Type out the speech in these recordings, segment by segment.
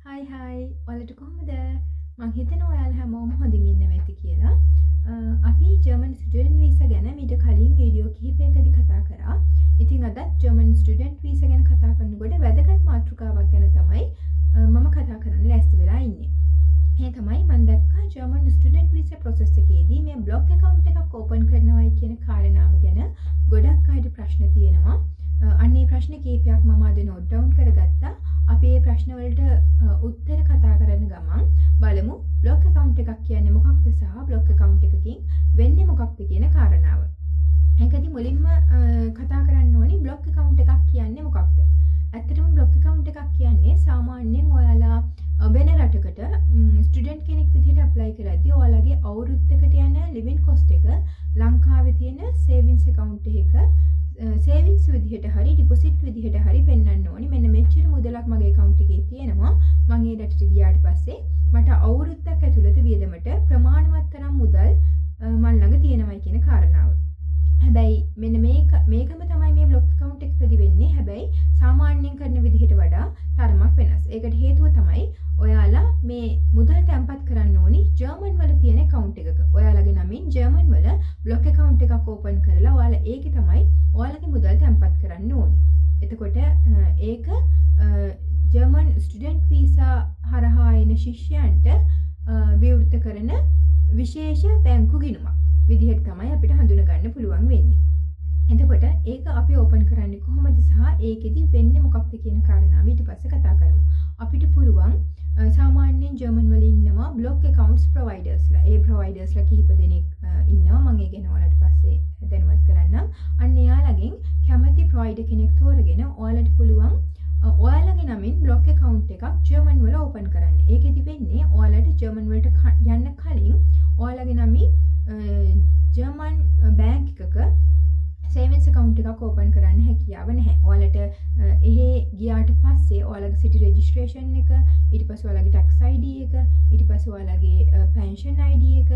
හයි ඔයාලට කොහොමද? මං හිතනවා ඔයාලා හැමෝම හොඳින් ඉන්නවා ඇති කියලා. අපි ජර්මන් ස්ටුඩන්ට් වීසා ගැන මීට කලින් වීඩියෝ කිහිපයකදී කතා කරා. ඉතින් අදත් ජර්මන් ස්ටුඩන්ට් වීසා ගැන කතා කරනකොට වැදගත් මාතෘකාවක් ගැන තමයි මම කතා කරන්න ලෑස්ති වෙලා ඉන්නේ. ඒ තමයි මම දැක්කා ජර්මන් ස්ටුඩන්ට් වීසා ප්‍රොසෙස් එකේදී මේ බ්ලොග් account එකක් ඕපන් කරනවායි කියන කාරණාව ගැන ගොඩක් අයට ප්‍රශ්න තියෙනවා. අන්නේ ප්‍රශ්න කීපයක් මම අද නෝට් ඩවුන් කරගත්තා. අපි මේ ප්‍රශ්න වලට උත්තර කතා කරන ගමන් බලමු බ්ලොග් account එකක් කියන්නේ මොකක්ද සහ බ්ලොග් account එකකින් වෙන්නේ මොකක්ද කියන කාරණාව. ඒකදී මුලින්ම කතා කරන්න ඕනි බ්ලොග් account එකක් කියන්නේ මොකක්ද? ඇත්තටම බ්ලොග් account එකක් කියන්නේ සාමාන්‍යයෙන් ඔයාලා වෙන රටකට ස්ටුඩන්ට් කෙනෙක් විදිහට ඇප්ලයි කරද්දී ඔයාලගේ අවුරුද්දකට යන ලිවිං කොස්ට් එක ලංකාවේ තියෙන සේවිංස් account එකක සේවිංස් විදිහට හරි ඩිපොසිට් විදිහට හරි පෙන්වන්න ඕනි. මෙන්න මෙච්චර මුදලක් මගේ account එකේ තියෙනවා. මම ඒ රටට ගියාට පස්සේ මට අවුරුද්දක් ඇතුළත වියදමට ප්‍රමාණවත් තරම් මුදල් මන් ළඟ තියෙනවයි කියන කාරණාව. හැබැයි මෙන්න මේකම තමයි මේ බ්ලොග් account එකකදී වෙන්නේ. හැබැයි සාමාන්‍යයෙන් කරන විදිහට වඩා තරමක් වෙනස්. ඒකට හේතුව තමයි ඔයාලා මේ මුදල් තැන්පත් කරන්න ඕනි ජර්මන් වල තියෙන account එකක. ඔයාලගේ නමින් ජර්මන් වල බ්ලොග් account එකක් ඕපන් කරලා ඔයාලා ඒකේ තමයි ඔයාලගේ මුදල් තැන්පත් කරන්න ඕනි. එතකොට ඒක ජර්මන් ස්ටුඩන්ට් වීසා හරහා එන ශිෂ්‍යයන්ට විවෘත කරන විශේෂ බැංකු ගිණුමක් විදිහට තමයි අපිට හඳුනා ගන්න පුළුවන් වෙන්නේ. එතකොට ඒක අපි ඕපන් කරන්නේ කොහොමද සහ ඒකෙදි වෙන්නේ මොකක්ද කියන කාරණාව ඊට පස්සේ කතා කරමු. අපිට පුළුවන් සාමාන්‍යයෙන් ජර්මන් වල ඉන්නවා බ්ලොග් accounts providersලා. ඒ providersලා කිහිප දෙනෙක් ඉන්නවා. මම ඒ ගැන ඔයාලට පස්සේ දැනුවත් කරන්නම්. අන්න එයාලගෙන් කැමති provider කෙනෙක් තෝරගෙන ඔයාලට පුළුවන් ඔයාලගේ නමින් බ්ලොග් account එකක් ජර්මන් වල ඕපන් කරන්න. ඒකෙදි වෙන්නේ ඔයාලට ජර්මන් වලට යන්න කලින් ඔයාලගේ නමින් ජර්මන් බැංක් එකක සේවිංස් account එකක් ඕපන් කරන්න හැකියාව නැහැ. ඔයාලට එහෙ ගියාට පස්සේ ඔයාලගේ සිටි රෙජිස්ට්‍රේෂන් එක, ඊට පස්සේ ඔයාලගේ ටැක්ස් ID එක, ඊට පස්සේ ඔයාලගේ පෙන්ෂන් ID එක,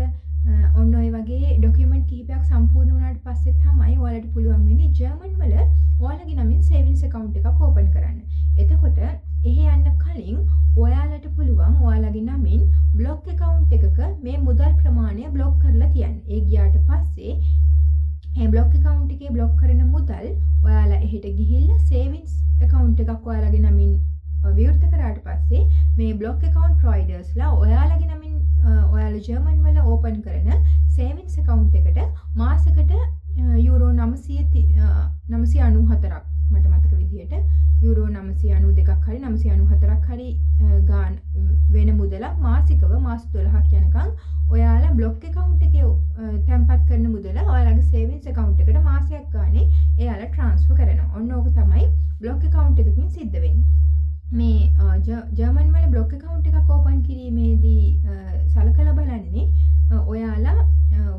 ඔන්න ඔය වගේ ඩොකියුමන්ට් කිහිපයක් සම්පූර්ණ වුණාට පස්සේ තමයි ඔයාලට පුළුවන් වෙන්නේ ජර්මන් වල ඔයාලගේ නමින් සේවිංස් account එකක් ඕපන් කරන්න. එතකොට එහෙ යන්න කලින් ඔයාලට පුළුවන් ඔයාලගේ නමින් බ්ලොග් account එකක මේ මුදල් ප්‍රමාණය බ්ලොක් කරලා තියන්න. ඒ ගියාට පස්සේ මේ බ්ලොග් account එකේ බ්ලොක් කරන මුදල් ඔයාලා එහෙට ගිහිල්ලා සේවිංස් account එකක් ඔයාලගේ නමින් විවෘත කරාට පස්සේ මේ බ්ලොග් account providersලා ඔයාලගේ නමින් ඔයාලා ජර්මන් වල ඕපන් කරන සේවිංස් account එකට මාසෙකට යූරෝ 994ක් මට මතක විදිහට යූරෝ 992ක් හරි 994ක් හරි ගාන වෙන මුදලක් මාසිකව මාස 12ක් යනකම් ඔයාලා බ්ලොග් account එකේ තැන්පත් කරන මුදල ඔයාලගේ සේවිංස් account එකට මාසයක් ගානේ එයාලා ට්‍රාන්ස්ෆර් කරනවා. ඔන්න ඕක තමයි බ්ලොග් account එකකින් සිද්ධ වෙන්නේ. මේ ජර්මන් වල බ්ලොග් account එකක් ඕපන් කිරීමේදී සලකලා බලන්නේ ඔයාලා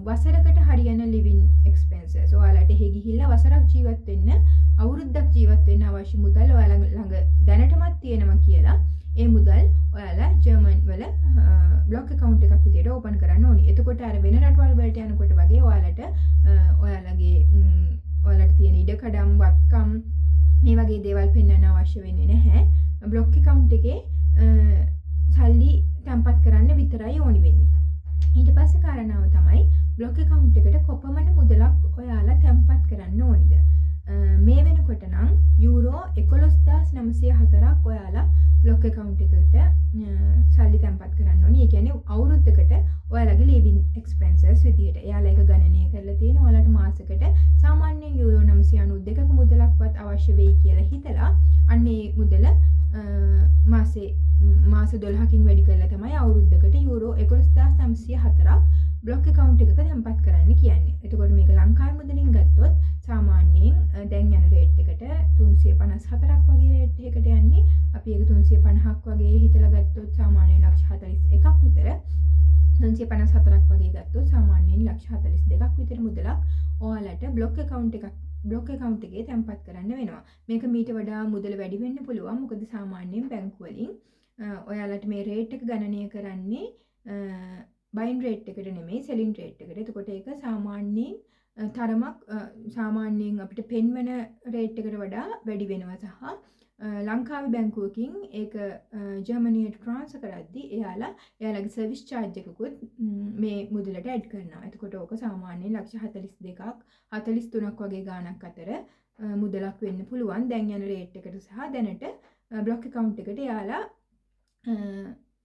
වසරකට හරියන ලිවිං එක්ස්පෙන්සස් ඔයාලට එහෙ ගිහිල්ලා වසරක් ජීවත් වෙන්න අවුරුද්දක් ජීවත් වෙන්න අවශ්‍ය මුදල් ඔයාලා ළඟ දැනටමත් තියෙනවා කියලා ඒ මුදල් ඔයාලා ජර්මන් වල බ්ලොග් account එකක් විදියට ඕපන් කරන්න ඕනි. එතකොට අර වෙන රටවල් වලට යනකොට වගේ ඔයාලට ඔයාලට තියෙන ඉඩකඩම් වත්කම් මේ වගේ දේවල් පෙන්වන්න අවශ්‍ය වෙන්නේ නැහැ. බ්ලොග් account එකේ සල්ලි තැන්පත් කරන්න විතරයි ඕනි වෙන්නේ. ඊට පස්සේ කාරණාව තමයි බ්ලොග් account එකට කොපමණ මුදලක් ඔයාලා තැන්පත් කරන්න ඕනිද? මේ වෙනකොට නම් යූරෝ 11904ක් ඔයාලා බ්ලොග් account එකට සල්ලි තැන්පත් කරන්න ඕනි. ඒ කියන්නේ අවුරුද්දකට ඔයාලගේ ලිවිං එක්ස්පෙන්සස් විදියට. එයාලා ඒක ගණනය කරලා තියෙන ඔයාලට මාසෙකට සාමාන්‍යයෙන් යූරෝ 992ක මුදලක්වත් අවශ්‍ය වෙයි කියලා හිතලා අන්න ඒ මුදල මාස 12කින් වැඩි කරලා තමයි අවුරුද්දකට යූරෝ 11904ක් බ්ලොග් account එකක තැන්පත් කරන්න කියන්නේ. එතකොට මේක ලංකාවේ මුදලින් ගත්තොත් සාමාන්‍යයෙන් දැන් යන රේට් එකට 354ක් වගේ රේට් එකකට යන්නේ. අපි ඒක 350ක් වගේ හිතලා ගත්තොත් සාමාන්‍යයෙන් ලක්ෂ 41ක් විතර 354ක් වගේ ගත්තොත් සාමාන්‍යයෙන් ලක්ෂ 42ක් විතර මුදලක් ඔයාලට බ්ලොග් account එකේ තැන්පත් කරන්න වෙනවා. මේක මීට වඩා මුදල වැඩි වෙන්න පුළුවන්. මොකද සාමාන්‍යයෙන් බැංකු වලින් ඔයාලට මේ රේට් එක ගණනය කරන්නේ බයින් රේට් එකට නෙමෙයි සෙලින් රේට් එකට. එතකොට ඒක සාමාන්‍යයෙන් තරමක් සාමාන්‍යයෙන් අපිට පෙන්වන රේට් එකට වඩා වැඩි වෙනවා සහ ලංකාවේ බැංකුවකින් ඒක ජර්මනියට ට්‍රාන්ස්ෆර් කරද්දී එයාලගේ සර්විස් චාර්ජ් එකකුත් මේ මුදලට ඇඩ් කරනවා. එතකොට ඕක සාමාන්‍යයෙන් ලක්ෂ 42ක් 43ක් වගේ ගාණක් අතර මුදලක් වෙන්න පුළුවන්. දැන් යන රේට් එකට සහ දැනට බ්ලොක් account එකට එයාලා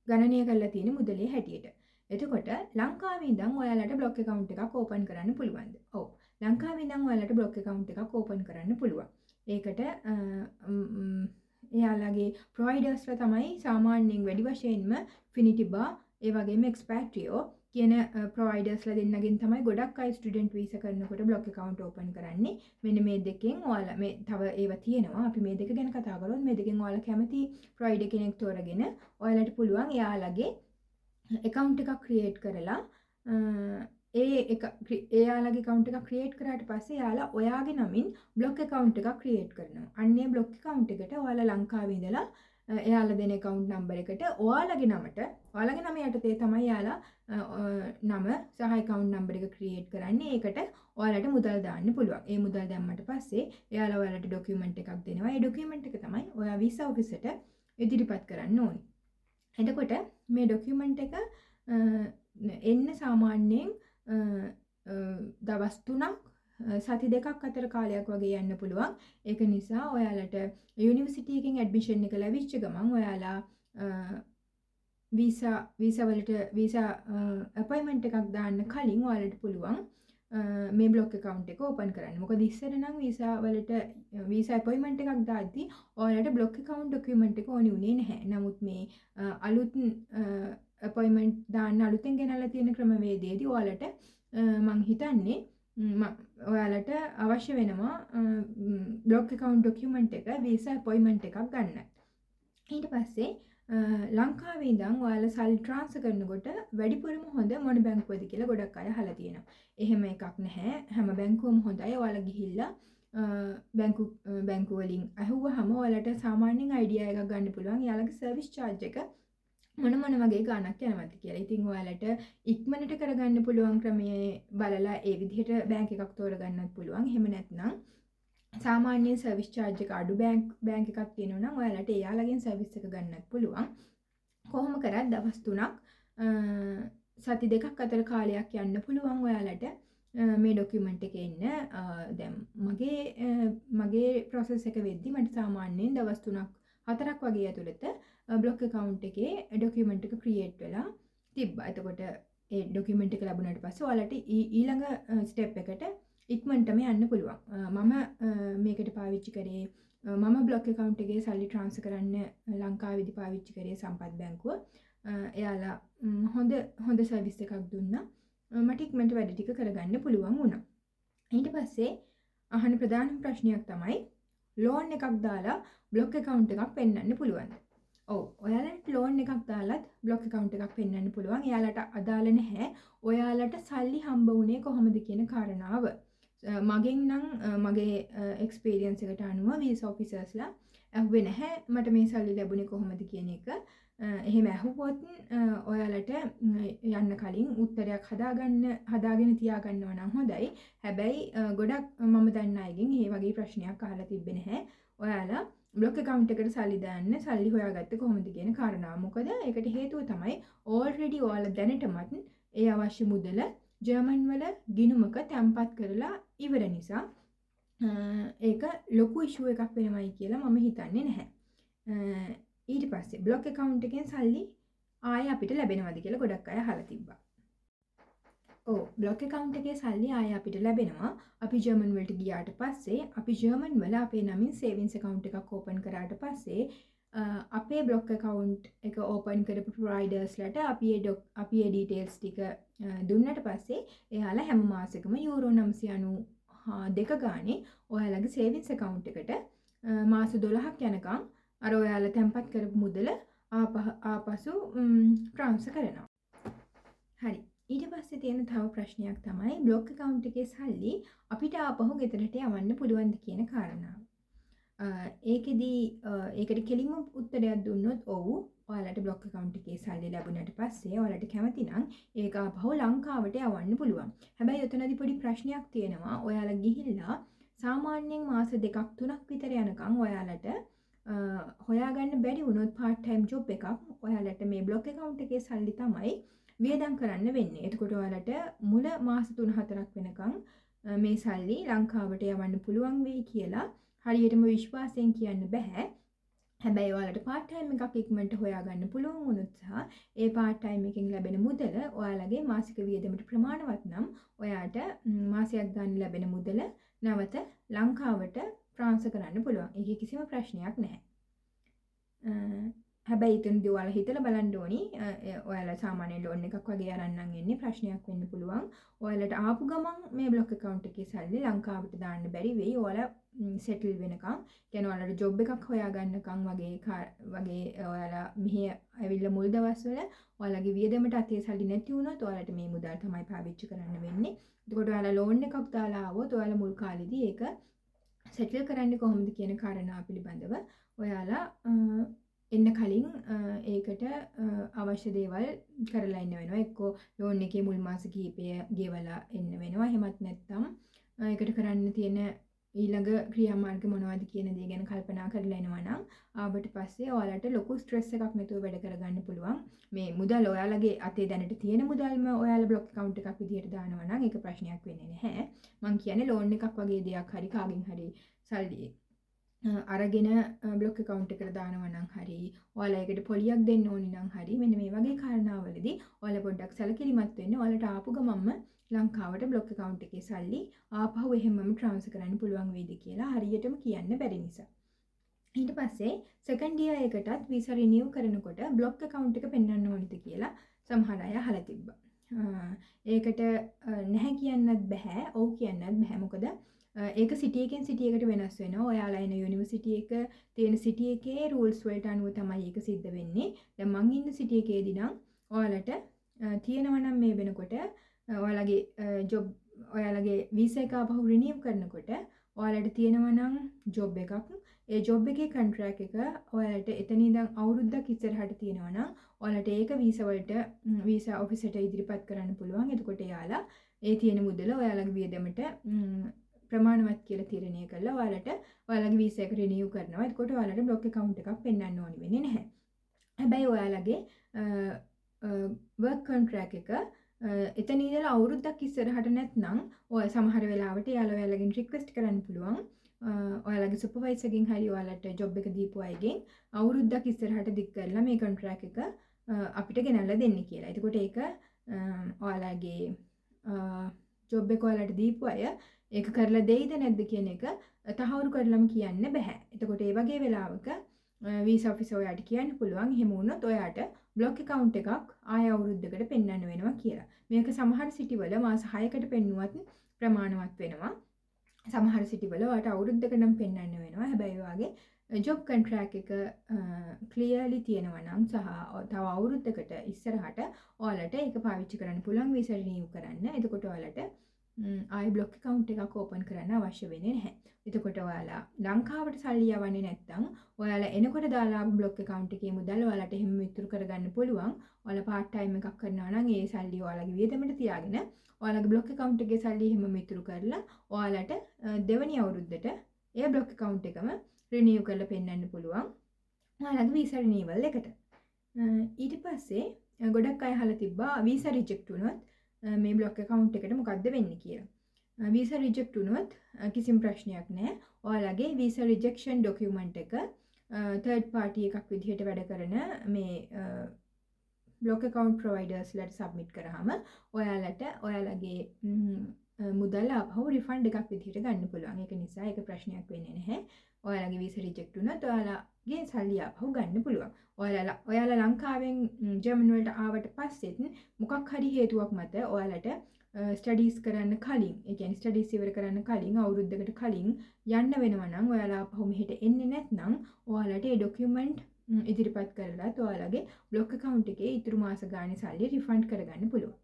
ගණනය කරලා තියෙන මුදලේ හැටියට. එතකොට ලංකාවේ ඉඳන් ඔයාලට බ්ලොක් account එකක් ඕපන් කරන්න පුළුවන්ද? ඔව්. ලංකාවේ ඉඳන් ඔයාලට බ්ලොක් account එකක් ඕපන් කරන්න පුළුවන්. ඒකට එයාලගේ ප්‍රොවයිඩර්ස්ලා තමයි සාමාන්‍යයෙන් වැඩි වශයෙන්ම Finitiba ඒ වගේම Expatrio කියන ප්‍රොවයිඩර්ස්ලා දෙන්නගෙන් තමයි ගොඩක් අය ස්ටුඩන්ට් වීසා කරනකොට බ්ලොක් account ඕපන් කරන්නේ. මෙන්න මේ දෙකෙන් ඔයාලා මේ තව ඒවා තියෙනවා. අපි මේ දෙක ගැන කතා කරොත් මේ දෙකෙන් ඔයාලා කැමති ප්‍රොවයිඩර් කෙනෙක් තෝරගෙන ඔයාලට පුළුවන් එයාලගේ account එකක් create කරලා එයාලගේ account එකක් create කරාට පස්සේ එයාලා ඔයාගේ නමින් block account එකක් create කරනවා. අන්නේ block account එකට ඔයාලා ලංකාවේ ඉඳලා එයාලා දෙන account number එකට ඔයාලගේ නම යටතේ තමයි එයාලා නම සහ account number එක create කරන්නේ. ඒකට ඔයාලට මුදල් දාන්න පුළුවන්. ඒ මුදල් දැම්මට පස්සේ එයාලා ඔයාලට document එකක් දෙනවා. ඒ document එක තමයි ඔයා visa office එකට ඉදිරිපත් කරන්න ඕනේ. එතකොට මේ document එක එන්න සාමාන්‍යයෙන් දවස් 3ක් සති 2ක් අතර කාලයක් වගේ යන්න පුළුවන්. ඒක නිසා ඔයාලට යුනිවර්සිටි එකකින් ඇඩ්මිෂන් එක ලැබිච්ච ගමන් ඔයාලා වීසා අපොයින්ට්මන්ට් එකක් දාන්න කලින් ඔයාලට පුළුවන් මේ බ්ලොක් account එක ඕපන් කරන්න. මොකද ඉස්සර නම් වීසා අපොයින්ට්මන්ට් එකක් දාද්දි ඔයාලට බ්ලොක් account document එක ඕනි උනේ නැහැ. නමුත් මේ අලුත් අපොයින්ට්මන්ට් දාන්න අලුතෙන් ගෙනල්ලා තියෙන ක්‍රමවේදයේදී ඔයාලට මං හිතන්නේ ඔයාලට අවශ්‍ය වෙනවා බ්ලොක් account document එක වීසා අපොයින්ට්මන්ට් එකක් ගන්න. ඊට පස්සේ ලංකාවේ ඉඳන් ඔයාලා සල්ලි ට්‍රාන්ස්ෆර් කරනකොට වැඩිපුරම හොඳ මොන බැංකුවද කියලා ගොඩක් අය අහලා තියෙනවා. එහෙම එකක් නැහැ. හැම බැංකුවම හොඳයි. ඔයාලා ගිහිල්ලා බැංකුව වලින් අහුවහම ඔයාලට සාමාන්‍යයෙන් අයිඩියා එකක් ගන්න පුළුවන්. එයාලගේ සර්විස් චාර්ජ් එක මොන වගේ ගාණක් යනවද කියලා. ඉතින් ඔයාලට ඉක්මනට කරගන්න පුළුවන් ක්‍රමයේ බලලා ඒ විදිහට බැංක් එකක් තෝරගන්නත් පුළුවන්. එහෙම නැත්නම් සාමාන්‍ය සර්විස් චාර්ජ් එක අඩු බැංක් එකක් තියෙනවා නම් ඔයාලට එයාලගෙන් සර්විස් එක ගන්නත් පුළුවන්. කොහොම කරත් දවස් 3ක් සති 2ක් අතර කාලයක් යන්න පුළුවන් ඔයාලට මේ ડોකියුමන්ට් එකේ ඉන්න. දැන් මගේ process එක වෙද්දි මට සාමාන්‍යයෙන් දවස් 3ක් 4ක් වගේ ඇතුළත බ්ලොක් account එකේ document එක create වෙලා තිබ්බා. එතකොට ඒ document එක ලැබුණාට පස්සේ ඔයාලට ඊළඟ step එකට ඉක්මනටම යන්න පුළුවන්. මම මේකට පාවිච්චි කරේ මම බ්ලොක් account එකේ සල්ලි transfer කරන්න ලංකාවේදී පාවිච්චි කරේ සම්පත් බැංකුව. එයාලා හොඳ සර්විස් එකක් දුන්නා. මට ඉක්මනට වැඩ ටික කරගන්න පුළුවන් වුණා. ඊට පස්සේ අහන ප්‍රධානම ප්‍රශ්නයක් තමයි ලෝන් එකක් දාලා බ්ලොක් account එකක් පෙන්වන්න පුළුවන්ද? ඔව්. ඔයාලට ලෝන් එකක් දාලත් බ්ලොක් account එකක් පෙන්වන්න පුළුවන්. එයාලට අදාළ නැහැ. ඔයාලට සල්ලි හම්බ වුණේ කොහොමද කියන කාරණාව. මගෙන් නම් මගේ එක්ස්පීරියන්ස් එකට අනුව වීසා ඔෆිසර්ස්ලා ඇහුවේ නැහැ මට මේ සල්ලි ලැබුණේ කොහොමද කියන එක. එහෙම ඇහුවොත් ඔයාලට යන්න කලින් උත්තරයක් හදාගෙන තියාගන්නවා නම් හොඳයි. හැබැයි ගොඩක් මම දන්න අයගෙන් මේ වගේ ප්‍රශ්නයක් අහලා තිබ්බේ නැහැ. ඔයාලා බ්ලොක් account එකට සල්ලි දාන්න සල්ලි හොයාගත්තේ කොහොමද කියන කාරණාව. මොකද ඒකට හේතුව තමයි already ඔයාලා දැනටමත් ඒ අවශ්‍ය මුදල ජර්මන් වල ගිණුමක තැන්පත් කරලා ඉවර නිසා ඒක ලොකු ඉෂුව එකක් වෙනවයි කියලා මම හිතන්නේ නැහැ. ඊට පස්සේ බ්ලොක් account එකෙන් සල්ලි ආයෙ අපිට ලැබෙනවද කියලා ගොඩක් අය අහලා තිබ්බා. ඔව් බ්ලොක් account එකේ සල්ලි ආයෙ අපිට ලැබෙනවා. අපි ජර්මන් වලට ගියාට පස්සේ අපි ජර්මන් වල අපේ නමින් සේවිංස් account එකක් ඕපන් කරාට පස්සේ අපේ බ්ලොක් account එක ඕපන් කරපු ප්‍රොවයිඩර්ස්ලට අපි ඒ ඩීටේල්ස් ටික දුන්නට පස්සේ එයාලා හැම මාසෙකම යූරෝ 992 ගානේ ඔයාලගේ සේවිංස් account එකට මාස 12ක් යනකම් අර ඔයාලා තැන්පත් කරපු මුදල ආපසු ට්‍රාන්ස්ෆර් කරනවා. හරි. ඊට පස්සේ තියෙන තව ප්‍රශ්නයක් තමයි බ්ලොක් account එකේ සල්ලි අපිට ආපහු ගෙදරට යවන්න පුළුවන්ද කියන කාරණාව. ඒකට කෙලින්ම උත්තරයක් දුන්නොත් ඔව්. ඔයාලට බ්ලොක් account එකේ සල්ලි ලැබුණාට පස්සේ ඔයාලට කැමති නම් ඒක ආපහු ලංකාවට යවන්න පුළුවන්. හැබැයි උතනදී පොඩි ප්‍රශ්නයක් තියෙනවා. ඔයාලා ගිහිල්ලා සාමාන්‍යයෙන් මාස 2ක් 3ක් විතර යනකම් ඔයාලට හොයාගන්න බැරි වුණොත් part time job එකක් ඔයාලට මේ block account එකේ සල්ලි තමයි වියදම් කරන්න වෙන්නේ. එතකොට ඔයාලට මුල මාස 3-4ක් වෙනකන් මේ සල්ලි ලංකාවට යවන්න පුළුවන් වෙයි කියලා හරියටම විශ්වාසයෙන් කියන්න බෑ. හැබැයි ඔයාලට part time එකක් ඉක්මනට හොයාගන්න පුළුවන් වුණොත් සහ ඒ part time එකෙන් ලැබෙන මුදල ඔයාලගේ මාසික වියදමට ප්‍රමාණවත් නම් ඔයාට මාසයක් ගන්න ලැබෙන මුදල නැවත ලංකාවට ට්‍රාන්ස්ෆර් කරන්න පුළුවන්. ඒකේ කිසිම ප්‍රශ්නයක් නැහැ. හැබැයි ඉතින්දී ඔයාලා හිතලා බලන්න ඕනි ඔයාලා සාමාන්‍ය ලෝන් එකක් වගේ අරන් නම් එන්නේ ප්‍රශ්නයක් වෙන්න පුළුවන්. ඔයාලට ආපු ගමන් මේ බ්ලොක් account එකේ සල්ලි ලංකාවට දාන්න බැරි වෙයි. ඔයාලා සෙටල් වෙනකන් කියන්නේ ඔයාලට ජොබ් එකක් හොයාගන්නකම් වගේ ඔයාලා මෙහි ඇවිල්ලා මුල් දවස්වල ඔයාලගේ වියදමට අතේ සල්ලි නැති වුණොත් ඔයාලට මේ මුදල් තමයි පාවිච්චි කරන්න වෙන්නේ. එතකොට ඔයාලා ලෝන් එකක් දාලා ආවොත් ඔයාලා මුල් කාලෙදී ඒක සෙටල් කරන්නේ කොහොමද කියන කාරණා පිළිබඳව ඔයාලා එන්න කලින් ඒකට අවශ්‍ය දේවල් කරලා ඉන්න වෙනවා. එක්කෝ ලෝන් එකේ මුල් මාස කිහිපය ගෙවලා එන්න වෙනවා. එහෙමත් නැත්නම් ඒකට කරන්න තියෙන ඊළඟ ක්‍රියාමාර්ග මොනවද කියන දේ ගැන කල්පනා කරලා එනවා නම් ආවට පස්සේ ඔයාලට ලොකු ස්ට්‍රෙස් එකක් නැතුව වැඩ කරගන්න පුළුවන්. මේ මුදල් ඔයාලගේ අතේ දැනට තියෙන මුදල්ම ඔයාලා බ්ලොක් account එකක් විදිහට දානවා නම් ඒක ප්‍රශ්නයක් වෙන්නේ නැහැ. මං කියන්නේ ලෝන් එකක් වගේ දෙයක් හරි කාගෙන් හරි සල්ලි අරගෙන බ්ලොක් account එකට දානවා නම් හරි ඔයාලා ඒකට පොලියක් දෙන්න ඕනි නම් හරි මෙන්න මේ වගේ කාරණාවලදී ඔයාලා පොඩ්ඩක් සැලකිලිමත් වෙන්න. ඔයාලට ආපු ගමන්ම ලංකාවට බ්ලොක් account එකේ සල්ලි ආපහු එහෙමම ට්‍රාන්ස්ෆර් කරන්න පුළුවන් වෙයිද කියලා හරියටම කියන්න බැරි නිසා. ඊට පස්සේ සෙකන්ඩ් ඉයර් එකටත් වීසා රිනියු කරනකොට බ්ලොක් account එක පෙන්වන්න ඕනිද කියලා සමහර අය අහලා තිබ්බා. ඒකට නැහැ කියන්නත් බෑ, ඔව් කියන්නත් බෑ. මොකද ඒක සිටි එකෙන් සිටි එකට වෙනස් වෙනවා. ඔයාලා එන යුනිවර්සිටි එක තියෙන සිටි එකේ රූල්ස් වලට අනුව තමයි ඒක සිද්ධ වෙන්නේ. දැන් මං ඉන්න සිටි එකේදී නම් ඔයාලට තියෙනවා නම් මේ වෙනකොට ඔයාලගේ වීසා එක ආපහු රිනියු කරනකොට ඔයාලට තියෙනවා නම් ජොබ් එකක්. ඒ ජොබ් එකේ කොන්ට්‍රැක්ට් එක ඔයාලට එතන ඉඳන් අවුරුද්දක් ඉස්සරහට තියෙනවා නම් ඔයාලට ඒක වීසා ඔෆිසරට ඉදිරිපත් කරන්න පුළුවන්. එතකොට එයාලා ඒ තියෙන මුදල ඔයාලගේ වියදමට ප්‍රමාණවත් කියලා තීරණය කළා ඔයාලගේ වීසා එක රිනියු කරනවා. එතකොට ඔයාලට බ්ලොක් account එකක් පෙන්වන්න ඕනි වෙන්නේ නැහැ. හැබැයි ඔයාලගේ work contract එක එතන ඉඳලා අවුරුද්දක් ඉස්සරහට නැත්නම් ඔය සමහර වෙලාවට ඔයාලගෙන් රික්වෙස්ට් කරන්න පුළුවන්. ඔයාලගේ සුපර්වයිසර්ගෙන් හරි ඔයාලට ජොබ් එක දීපු අයගෙන් අවුරුද්දක් ඉස්සරහට දික් කරලා මේ contract එක අපිට ගෙනල්ලා දෙන්න කියලා. එතකොට ඒක ඔයාලගේ ජොබ් එක ඔයාලට දීපු අය ඒක කරලා දෙයිද නැද්ද කියන එක තහවුරු කරලම කියන්න බෑ. එතකොට ඒ වගේ වෙලාවක වීසා ඔෆිසර් ඔයාට කියන්න පුළුවන් එහෙම වුණොත් ඔයාට බ්ලොක් account එකක් ආය අවුරුද්දකට පෙන්වන්න වෙනවා කියලා. මේක සමහර සිටි වල මාස 6කට පෙන්නුවත් ප්‍රමාණවත් වෙනවා. සමහර සිටි වල ඔයාට අවුරුද්දකට නම් පෙන්වන්න වෙනවා. හැබැයි ඔයාගේ ජොබ් කොන්ට්‍රැක්ට් එක ක්ලියර්ලි තියෙනවා නම් සහ තව අවුරුද්දකට ඉස්සරහට ඔයාලට ඒක පාවිච්චි කරන්න පුළුවන් වීසා රිනියු කරන්න. එතකොට ඔයාලට ආයි බ්ලොක් account එකක් ඕපන් කරන්න අවශ්‍ය වෙන්නේ නැහැ. එතකොට ඔයාලා ලංකාවට සල්ලි යවන්නේ නැත්නම් ඔයාලා එනකොට දාලා බ්ලොක් account එකේ මුදල් ඔයාලට එහෙම විතර කරගන්න පුළුවන්. ඔයාලා part time එකක් කරනවා නම් ඒ සල්ලි ඔයාලගේ වියදමට තියාගෙන ඔයාලගේ බ්ලොක් account එකේ සල්ලි එහෙම විතර කරලා ඔයාලට දෙවැනි අවුරුද්දට ඒ බ්ලොක් account එකම රිනියු කරලා පෙන්වන්න පුළුවන්. ඔයාලගේ වීසා රිනිවල් එකට. ඊට පස්සේ ගොඩක් අය අහලා තිබ්බා වීසා රිජෙක්ට් වුණොත් මේ බ්ලොක් account එකට මොකද්ද වෙන්නේ කියලා. වීසා රිජෙක්ට් වුණොත් කිසිම ප්‍රශ්නයක් නැහැ. ඔයාලගේ වීසා රිජෙක්ෂන් ඩොකියුමන්ට් එක third party එකක් විදිහට වැඩ කරන මේ බ්ලොක් account providers ලට සබ්මිට් කරාම ඔයාලට ඔයාලගේ මුදල් ආපහු රිෆන්ඩ් එකක් විදිහට ගන්න පුළුවන්. ඒක නිසා ඒක ප්‍රශ්නයක් වෙන්නේ නැහැ. ඔයාලගේ වීසා රිජෙක්ට් වුණොත් ඔයාලගේ සල්ලි ආපහු ගන්න පුළුවන්. ඔයාලා ලංකාවෙන් ජර්මන් වලට ආවට පස්සෙත් මොකක් හරි හේතුවක් මත ඔයාලට ස්ටඩීස් කරන්න කලින්, ඒ කියන්නේ ස්ටඩීස් ඉවර කරන්න කලින් අවුරුද්දකට කලින් යන්න වෙනවා නම් ඔයාලා ආපහු මෙහෙට එන්නේ නැත්නම් ඔයාලට ඒ ඩොකියුමන්ට් ඉදිරිපත් කරලා ඔයාලගේ බ්ලොක් account එකේ ඉතුරු මාස ගානේ සල්ලි රිෆන්ඩ් කරගන්න පුළුවන්.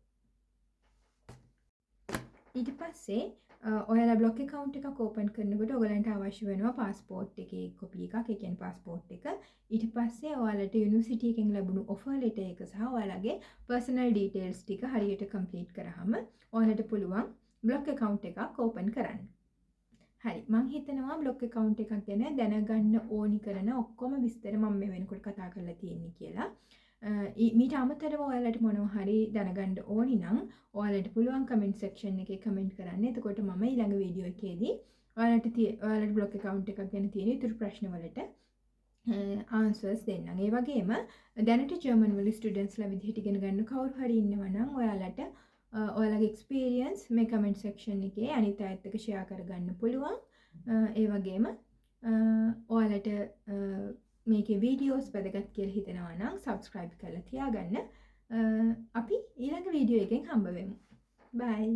ඊට පස්සේ ඔයාලා බ්ලොක් account එකක් ඕපන් කරනකොට ඔයගලන්ට අවශ්‍ය වෙනවා પાස්පෝර්ට් එකේ කොපි එකක්, ඒ කියන්නේ પાස්පෝර්ට් එක. ඊට පස්සේ ඔයාලට යුනිවර්සිටි එකෙන් ලැබුණු ඔෆර් ලෙටර් එක සහ ඔයාලගේ පර්සනල් ඩීටේල්ස් ටික හරියට කම්ප්ලීට් කරාම ඔයාලට පුළුවන් බ්ලොක් account එකක් ඕපන් කරන්න. හරි මං හිතනවා බ්ලොග් account එකක් ගැන දැනගන්න ඕනි කරන ඔක්කොම විස්තර මම මේ වෙනකොට කතා කරලා තියෙන්නේ කියලා. මීට අමතරව ඔයාලට මොනවා හරි දැනගන්න ඕනි නම් ඔයාලට පුළුවන් comment section එකේ comment කරන්න. එතකොට මම ඊළඟ වීඩියෝ එකේදී ඔයාලට බ්ලොග් account එකක් ගැන තියෙන ඉතුරු ප්‍රශ්න වලට answers දෙන්නම්. ඒ වගේම දැනට ජර්මන් වල ස්ටුඩන්ට්ස්ලා විදිහට ඉගෙන ගන්න කවුරු හරි ඉන්නවා නම් ඔයාලට ඔයාලගේ එක්ස්පීරියන්ස් මේ කමෙන්ට් සෙක්ෂන් එකේ අනිත් අයත් එක්ක ෂෙයා කරගන්න පුළුවන්. ඒ වගේම ඔයාලට මේකේ වීඩියෝස් වැදගත් කියලා හිතෙනවා නම් subscribe කරලා තියාගන්න. අපි ඊළඟ වීඩියෝ එකෙන් හම්බ වෙමු. bye.